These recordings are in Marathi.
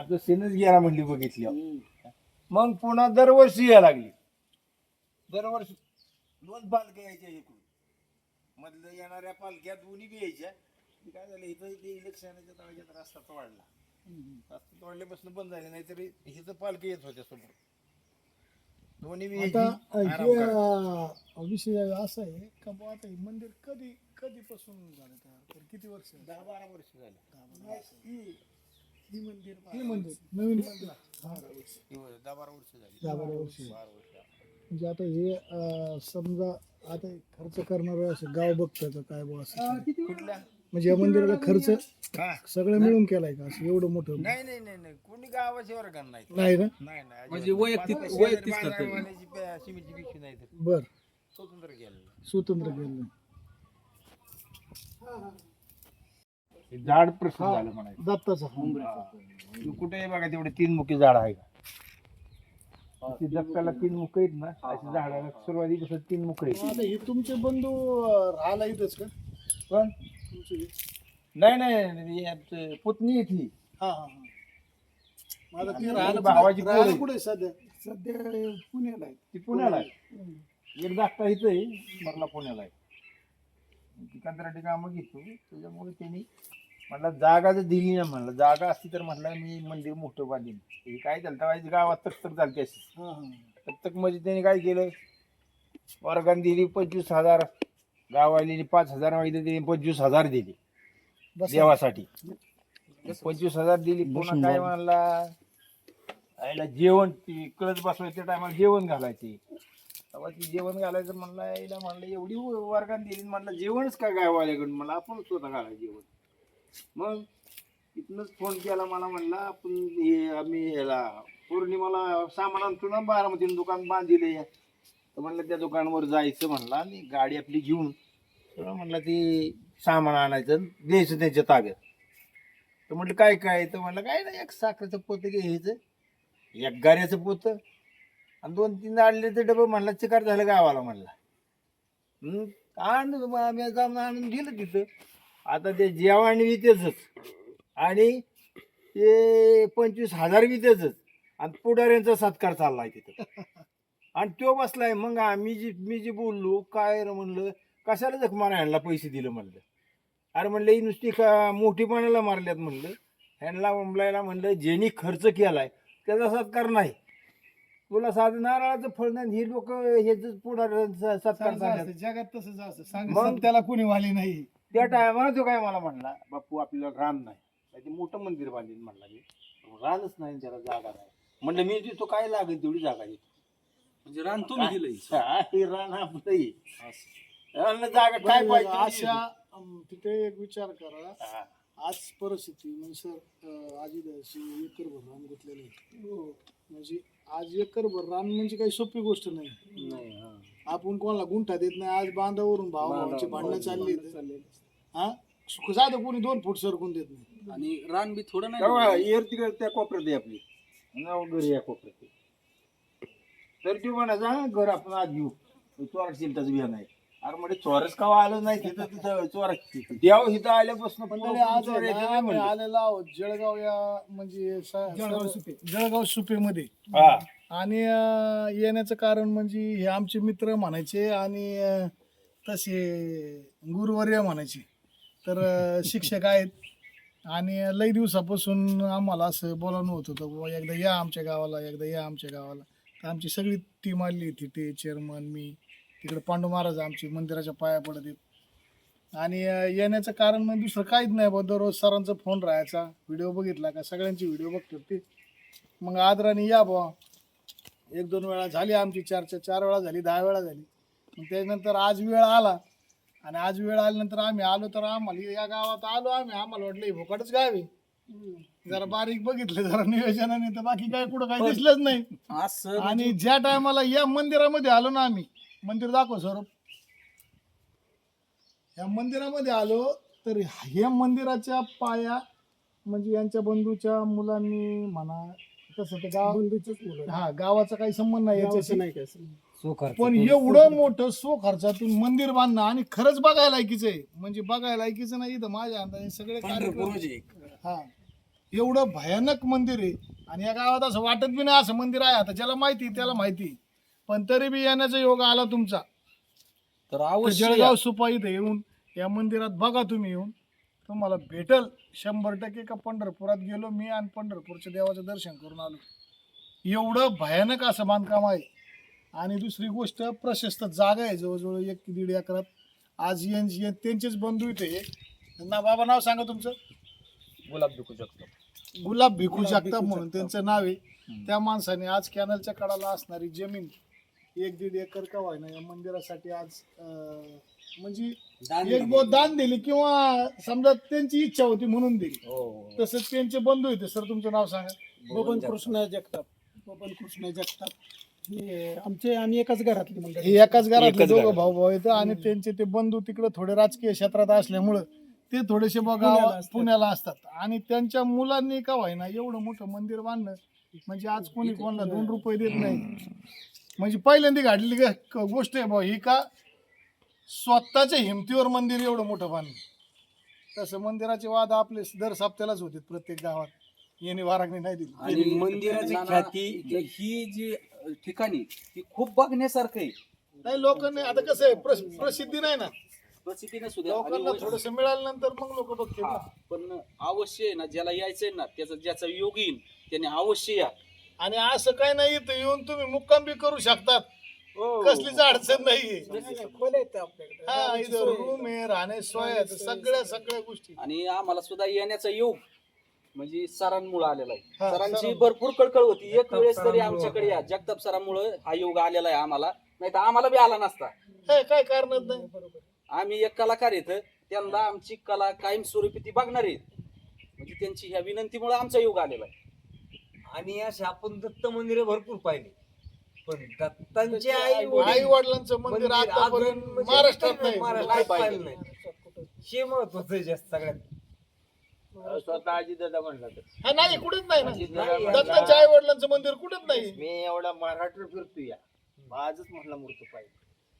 तो सीनच गेला म्हणली बघितली. मग पुन्हा दरवर्षी यायला लागली. दरवर्षी 2 पालख्या यायच्या इकडून. मधलं येणाऱ्या पालख्या दोन्ही बी यायच्या. काय झालं इथं ते इलेक्शनच्या तळ्यात रस्ता तोडला. रस्ता तोडल्यापासून बंद झाले, नाहीतरी इथं पालखी येत होत्या समोर. दोन्ही बी आता यायची. विषय असा आहे का बुवा, आता हे मंदिर कधीपासून झालं तयार? तर किती वर्ष 10-12 वर्ष झाले. हे मंदिर नवीन मंदिर 10-12 वर्ष 10-12 वर्ष झाली. 10-12 वर्ष 12 वर्ष. म्हणजे आता हे समजा आता हे खर्च करणार असं गाव बघतं का काय बुवा असं? कुठल्या? म्हणजे या मंदिराला खर्च हा. सगळं मिळून केलाय का असं एवढं मोठं? नाही नाही नाही नाही, कोणी गावाचे वर्गण नाही. नाही ना? नाही नाही, म्हणजे वैयक्तिक करतात. सिमेंटची पिशवी नाही तर बर, स्वतंत्र गेलं. स्वतंत्र केलं. झाड प्रसिद्ध झालं म्हणायचं. दत्ताचा तू कुठे बघा तेवढे 3 मुखी झाड आहे का? ती दत्ताला 3 मुख आहेत ना, अशी झाडाला सुरुवातीपासून 3 मुख आहेत. आता हे तुमचे बंधू राहायला इथंच का? पण तुमचे हे? नाही नाही, यात पुतणी आहे ती. हा हा हा. माझा आणि ते राहायला भावाची पोरं राहायला आहे. कुठे आहे सध्या? सध्या पुण्याला आहे. ती पुण्याला आहे. एक धाकटा इथं आहे, मरला पुण्याला आहे. ती कंत्राटी कामं घेतो, त्याच्यामुळे त्यांनी म्हणलं जागा जर दिली ना, म्हणलं जागा असती तर म्हटलं मी मंदिर मोठं बांधीन. हे काय झालं तेव्हा गावात तक झालती अशी. हा हा. तक मध्ये त्यांनी काय केलं, वर्गाने दिली 25,000, गावाली 5,000 मागितले, त्यांनी 25,000 दिली बस देवासाठी. 25,000 दिली. पुन्हा काय म्हणला, आईला जेवण ती कळत बसवायच्या टायमाला जेवण घालायचे. तेव्हा ती जेवण घालायचं म्हणलं, आईला म्हणलं एवढी वर्गाने दिली, म्हणलं जेवणच का गावाल्याकडून, मला आपण स्वतः घालायचं जेवण. मग तिथनंच फोन केला मला, म्हणला आपण आम्ही ह्याला पौर्णिमाला सामान आणतो ना, बारामतीनं दुकान बांधिले, तर म्हणलं त्या दुकानावर जायचं म्हणलं आणि गाडी आपली घेऊन तर म्हणलं ती सामान आणायचं द्यायचं त्यांच्या ताब्यात. तर म्हटलं काय काय, तर म्हणलं काय नाही, एक साखरेचं पोतं घ्यायचं, एक गाऱ्याचं पोतं आणि 2-3 आणले डबं. म्हणला चिकार झालं गावाला म्हणला. आणून आम्ही जाऊन आणून दिलं तिथं. आता ते जेवण बी त्याचंच आणि ते 25,000 बी त्याचंच आणि पुढाऱ्यांचा सत्कार चाललाय तिथं. आणि तो बसलाय. मग मी जी बोललो काय रे म्हणलं, कशाला जख मारायला पैसे दिलं म्हणलं. अरे म्हणलं ही नुसती का मोठीपणाला मारल्यात म्हणलं, ह्यांना उमलायला म्हणलं ज्यांनी खर्च केलाय त्याचा सत्कार नाही. तुला साधं नारळाचं फळ नाही, ही लोक हेच पुढाऱ्यांचा सत्कार चालल्यात. जगात तसंच असं मग सांग, त्याला कोणी वाली नाही. त्या टायमाला तो काय मला म्हणला, बापू आपल्याला रान नाही, ते मोठं मंदिर बांधीन म्हणला. मी रानच नाही, त्याला जागा नाही. म्हणलं मी देतो, काय लागेल तेवढी जागा देतो. म्हणजे रान तुम्ही दिलंय. हे रान आपलं आहे. म्हणलं जागा काय पाहिजे अशा तिथे एक विचार करा. हा. आज परिस्थिती म्हणजे सर आजीदाशी एकरभर रान घेतलेलं आहे. म्हणजे आज एकरभर रान म्हणजे काही सोपी गोष्ट नाही. नाही, हा. आपण कोणाला गुंठा देत नाही. आज बांधावरून भावाची भांडणं चालली. हा, साधं कोणी 2 फूट सरकून देत नाही. आणि रान बी थोडं तेव्हा नाही. एअर तिकडे त्या कोपऱ्यात आहे आपली, नाव घरी या कोपऱ्यात आहे. तर ती म्हणायचा घर आपण आज घेऊ, चोराक शिलटाच बिया नाही. अरे म्हणजे चोरस का आलं नाही तिथं, तिथं चोराक देव इथं आल्यापासून आज आम्ही आलेलो आहोत जळगाव या म्हणजे जळगाव सुपेमध्ये. हा. आणि येण्याचं कारण म्हणजे हे आमचे मित्र म्हणायचे आणि तसे गुरुवर्य म्हणायचे. तर शिक्षक आहेत आणि लई दिवसापासून आम्हाला असं बोलावणं होत होतं, बाबा एकदा या आमच्या गावाला, एकदा या आमच्या गावाला. तर आमची सगळी टीम आली होती, ते चेअरमन, मी, तिकडे पांडू महाराज आमची मंदिराच्या पाया पडत आहेत. आणि येण्याचं कारण म्हणजे दुसरं काहीच नाही, बा दररोज सरांचा फोन राहायचा, व्हिडिओ बघितला का, सगळ्यांची व्हिडिओ बघतात ते. मग आदराने या बा. 1-2 वेळा झाली आमची चर्चा, 4 वेळा झाली, 10 वेळा झाली. मग त्याच्यानंतर आज वेळ आला आणि आज वेळ आल्यानंतर आम्ही आलो. तर आम्हाला या गावात आलो आम्हाला वाटलं हे भोकाटच गाव आहे. जरा बारीक बघितलं जरा नियोजनाने, तर बाकी काय कुठं काही दिसलंच नाही. असं आणि ज्या टायमाला या मंदिरामध्ये आलो ना आम्ही, मंदिर दाखव स्वरूप, या मंदिरामध्ये आलो तर ह्या मंदिराच्या पाया म्हणजे यांच्या बंधूच्या मुलांनी म्हणा, तसं ते गाव हा गावाचा काही संबंध नाही याच्याशी नाही काय. पण एवढं मोठं खर्चातून मंदिर बांधणं आणि खरंच बघायला लायकीच आहे. म्हणजे बघायला लायकीचं नाही तर माझ्या अंदाजे सगळे कार्यक्रम. हा, एवढं भयानक मंदिर आहे. आणि या गावात असं वाटत बी नाही असं मंदिर आहे. आता ज्याला माहिती त्याला माहिती, पण तरी बी येण्याचा योग आला तुमचा. तर तर अवश्य या. जळगाव सुपा इथे येऊन या मंदिरात बघा तुम्ही, येऊन तुम्हाला भेटल 100% का पंढरपुरात गेलो मी आणि पंढरपूरच्या देवाचं दर्शन करून आलो. एवढं भयानक असं बांधकाम आहे. आणि दुसरी गोष्ट, प्रशस्त जागा आहे, जवळजवळ 1 ते 1.5 एकरात. आज त्यांचेच बंधू इथे ना. बाबा नाव सांगा तुमचं? गुलाब दुखू शकतो. गुलाब भिकू जगताप म्हणून त्यांचं नाव आहे. त्या माणसाने आज कॅनलच्या कडाला असणारी जमीन 1-1.5 एकर का व्हायना या मंदिरासाठी आज म्हणजे एक बहुत दान दिली, किंवा समजा त्यांची इच्छा होती म्हणून दिली. हो. तसंच त्यांचे बंधू येते. सर तुमचं नाव सांगा? बबन कृष्ण जगताप. बबन कृष्ण जगताप हे आमचे आम्ही एकाच घरातली मंडळी. हे एकाच घरातले दोघं भाऊ येतं. आणि त्यांचे ते बंधू तिकडे थोडे राजकीय क्षेत्रात असल्यामुळं ते थोडेसे पुण्याला असतात. आणि त्यांच्या मुलांनी का व्हायना एवढं मोठं मंदिर बांधणं म्हणजे आज कोणी कोणाला 2 रुपये देत नाही. म्हणजे पहिल्यांदा घडलेली गोष्ट आहे भाऊ ही, का स्वतःच्या हिमतीवर मंदिर एवढं मोठं बांधलं. तसं मंदिराचे वाद आपले दर सप्त्यालाच होते प्रत्येक गावात. येणे वारागणी नाही दिली. आणि मंदिराची ख्याती ही जी ठिकाणी ही खूप बघण्यासारखं आहे. नाही लोकांनी आता कसं आहे, प्रसिद्धी नाही ना, प्रसिद्धी नसू द्या. लोकांना थोडस मिळाल्यानंतर मग लोक बघतील ना. पण अवश्य आहे ना, ज्याला यायचंय ना त्याचा ज्याचा योग येईल त्याने अवश्य या. आणि असं काय नाही, इथं येऊन तुम्ही मुक्काम बी करू शकतात. कसलीच अडचण नाहीये. खोल्या आहेत आपल्याकडे. हा, इथं रूम आहे, राहणे सोय आहे, सगळ्या गोष्टी. आणि आम्हाला सुद्धा येण्याचा योग म्हणजे सरांमुळे आलेला आहे. हा, सरांची सरांमुळे. भरपूर कळकळ होती. एक वेळेस तरी आमच्याकडे या. जगताप सरांमुळे हा योग आलेला आहे आम्हाला, नाही तर आम्हाला बी आला नसता. हे काय कारणच नाही. आम्ही एक कलाकार येत, त्यांना आमची कला कायमस्वरूपी ती बघणार आहेत. म्हणजे त्यांची ह्या विनंतीमुळे आमचा योग आलेला आहे. आणि असे आपण दत्त मंदिर भरपूर पाहिले, पण दत्तांचे आई वडिलांचं मंदिर आतापर्यंत महाराष्ट्रात नाही. महाराष्ट्रात पाहिलं नाही. हे महत्वाचं आहे जास्त सगळ्यात. स्वतः आजी दादा म्हणला तर हा, नाही कुठेच नाही ना. नाही. दत्तांच्या आई वडिलांचं मंदिर कुठेच नाही. मी एवढा महाराष्ट्र फिरतो या, आजच म्हटलं मूर्ती पाहिजे.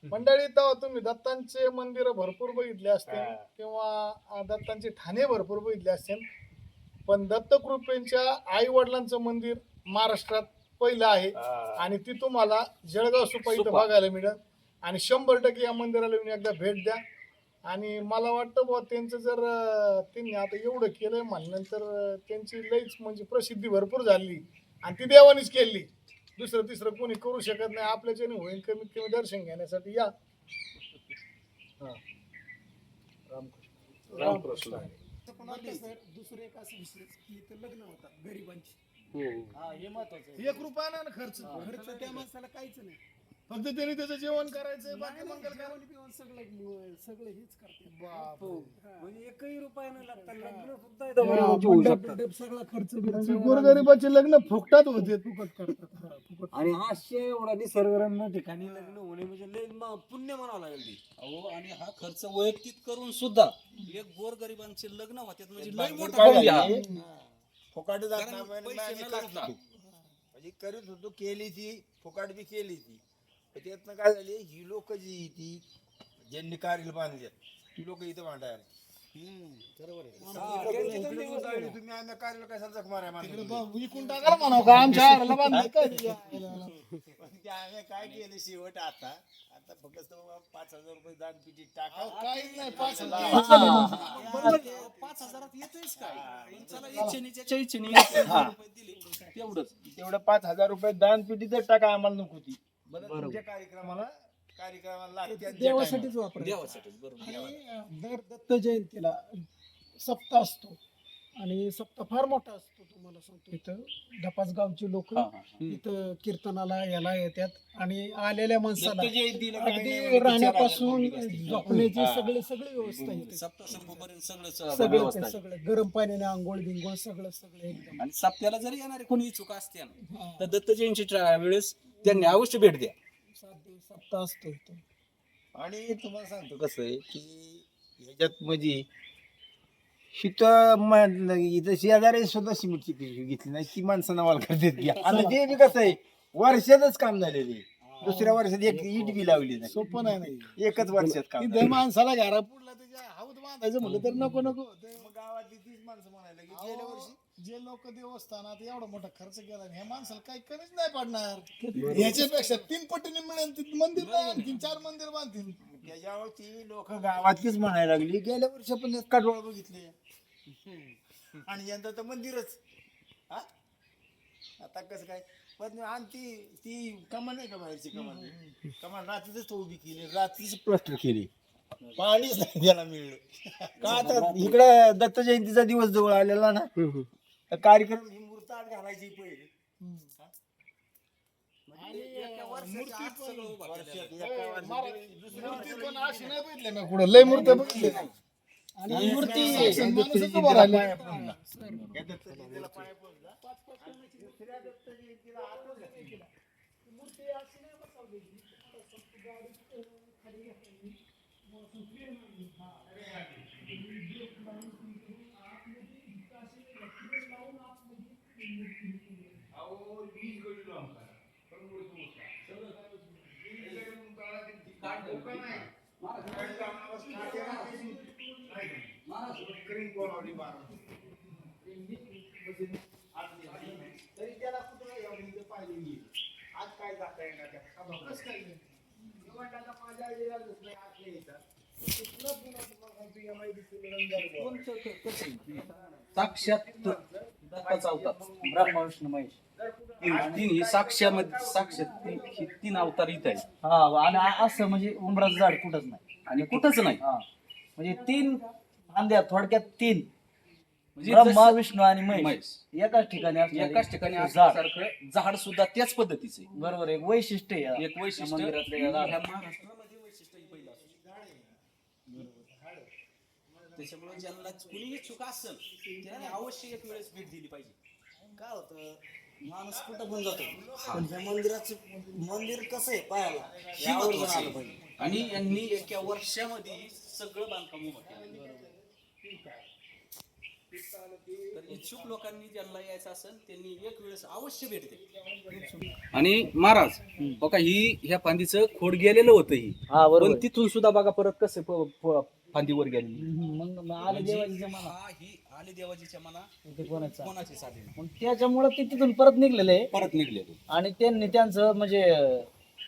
मंडळी, तेव्हा तुम्ही दत्तांचे मंदिर भरपूर बघितले असते, हा. किंवा दत्तांचे ठाणे भरपूर बघितले असते, पण दत्तकृपेंच्या आई वडिलांचं मंदिर महाराष्ट्रात पहिलं आहे. आणि ती तुम्हाला जळगाव सुपा इथं सुपा. बघायला मिळेल. आणि 100% या मंदिराला येऊन एकदा भेट द्या. आणि मला वाटतं बुवा त्यांचं जर त्यांनी आता एवढं केलंय म्हणल्यानंतर त्यांची लईच म्हणजे प्रसिद्धी भरपूर झाली. आणि ती देवानीच केली. दुसरं तिसरं कोणी करू शकत नाही. आपल्याच्याने होईल कमीत कमी दर्शन घेण्यासाठी या. रामकृष्ण. दुसरं एक असं विशेष की इथं लग्न होतात गरिबांची. हे महत्वाचं. 1 रुपया नाही ना खर्च. खर्च त्या माणसाला काहीच नाही. फक्त त्यांनी त्याचं जेवण करायचं, बाकी मंगल जेवण बिवण सगळं हेच करते. म्हणजे एकही रुपया न लागता लग्न सुद्धा मंडप सगळा खर्च बिर्च गोरगरिबाचे लग्न फुकटात होते. फुकट करतात. हा, फुकट. आणि असे एवढा निसर्गरम्य ठिकाणी लग्न होणे म्हणजे लय पुण्य म्हणावं लागेल ते. अहो, आणि हा खर्च वैयक्तिक करून सुद्धा एक गोरगरिबांचे लग्न होतात म्हणजे लय मोठा काय पाऊल झालंय? आहे. फुकाट जात कारण नाही, पैसे म्हणजे न करत लागता. होतो. म्हणजे करत होतो, केली ती फुकाट बी केली ती. पण त्यातनं काय झाली, ही लोक जी ती ज्यांनी कार्य बांधले ती लोक इथं भांडायला तुम्ही आम्ही कार्याला काय जख माराय विकून टाकायला म्हणावं का आमच्या आराला बांधलं काय? ते आम्ही काय केलं शेवट आता फक्त 5,000 रुपये दान पिटी टाका. काहीच नाही. 5,000 5,000 येतेच काय? चला इच्छेने ज्याच्या इच्छेने 1,000 रुपये दिले तेवढंच. तेवढं 5,000 रुपये दान पिटी तर टाका, आम्हाला नको ती. तुमच्या कार्यक्रमाला लागते देवासाठीच वापरायचं. देवासाठीच. बरोबर. आणि दर दत्त जयंतीला सप्ताह असतो. आणि सप्ताह फार मोठा असतो. तुम्हाला सांगतो, इथं धपास गावची लोक इथं कीर्तनाला याला येतात. आणि आलेल्या माणसाला अगदी राहण्यापासून झोपण्याची सगळी व्यवस्था इथे. सप्ताह संपेपर्यंत सगळं सगळं व्यवस्था आहे. सगळं गरम पाण्याने आंघोळ बिंघोळ सगळं एकदम. आणि सप्त्याला जरी येणारे कोणी इच्छुक असते ना, तर दत्त जयंतीच्या वेळेस त्यांनी अवश्य भेट द्या. 7 दिवस सप्ताह असतो इथं. आणि तुम्हाला सांगतो कसं आहे की ह्याच्यात म्हणजे इथं शेजारी सुद्धा सिमेंटची पिशवी घेतली नाही, ती माणसं नावाला करतात की. आता ते बी कसं आहे, वर्षातच काम झालेले. दुसऱ्या वर्षात एक इट बी लावली नाही. सोपं नाही. एकच वर्षात काम इथे माणसाला घरा पुढला त्याच्या हाऊत बांधायचं म्हणलं तर नको. मग गावातली तीच माणसं म्हणायला की गेल्या वर्षी जे लोक देवस्थानात एवढा मोठा खर्च केला ह्या माणसाला काही कमीच नाही पडणार ह्याच्यापेक्षा 3 पटीने मिळेल तिथं मंदिर नाही आणखीन 4 मंदिर बांधतील. त्याच्यावरती लोक गावातलीच म्हणायला लागली गेल्या वर्षी आपण काटोळा बघितले आणि यंदा तर मंदिरच. हा आता कसं काय पण आणि ती कमान नाही का बाहेरची कमान रात्रीच उभी केली रात्रीच प्लास्टर केली पाणीच नाही त्याला मिळलं का. आता इकडे दत्त जयंतीचा दिवस जवळ आलेला ना तर कार्यक्रम ही मूर्त आत घालायची पहिले. मूर्ती पण अशी नाही बघितली मी कुठं लय मूर्ती बघितली आणि मूर्ती माणूसच उभा राहिला. या दत्त जयंतीला पाया पडला. दुसऱ्या दत्त जयंतीला आतच घातली. तरी त्याला कुठं पाहिजे आज काय जाता येणार माझ्या आईला दुसरं आत नाही येतात. साक्षात दत्ताचा अवतार ब्रह्मा विष्णू महेश तीन ही साक्षात तीन अवतार इथं आहे. हा आणि असं म्हणजे उंबराचं झाड कुठंच नाही आणि कुठंच नाही. हा म्हणजे 3 फांद्या थोडक्यात 3 म्हणजे ब्रह्मा जसं- विष्णू आणि महेश महेश एकाच ठिकाणी असणारे एकाच ठिकाणी झाड. असल्यासारखं झाड सुद्धा त्याच पद्धतीचं आहे. बरोबर एक वैशिष्ट्य आहे एक वैशिष्ट्य मंदिरातलं ह्या या झाडाचं. महाराष्ट्रामध्ये वैशिष्ट्य हे पहिलं असतं. त्याच्यामुळे ज्यांना कुणी इच्छुक असेल त्याने अवश्य एक वेळेस भेट दिली पाहिजे. काय होतं माणूस कुठं पण जातो पण ह्या मंदिराचं मंदिर कसं आहे पाहायला हे महत्त्वाचं आहे. आणि यांनी एका वर्षामध्ये सगळं बांधकाम उभं केलं. तर इच्छुक लोकांनी ज्यांना यायचं असेल त्यांनी एक वेळेस अवश्य भेट द्या. आणि महाराज बघा ही ह्या फांदीचं खोड गेलेलं होतं ही हा बरोबर पण तिथून सुद्धा बघा परत कसं फांदीवर गेलेली. मग आले देवाजीच्या मना हा ही आली देवाजीच्या मना ते कोणाचा कोणाची साधी मग त्याच्यामुळे ते तिथून परत निघलेले आहे. परत निघले तो. आणि त्यांनी त्यांचं म्हणजे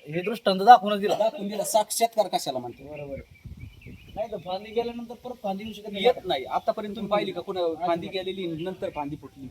हे दृष्टांत दाखवून दिला. दाखवून दिला साक्षात्कार कशाला म्हणते. बरोबर नाही तर फांदी गेल्यानंतर परत फांदी येऊ शकत नाही. येत नाही. आतापर्यंत तुम्ही पाहिली का कोणा फांदी गेलेली नंतर फांदी फुटली.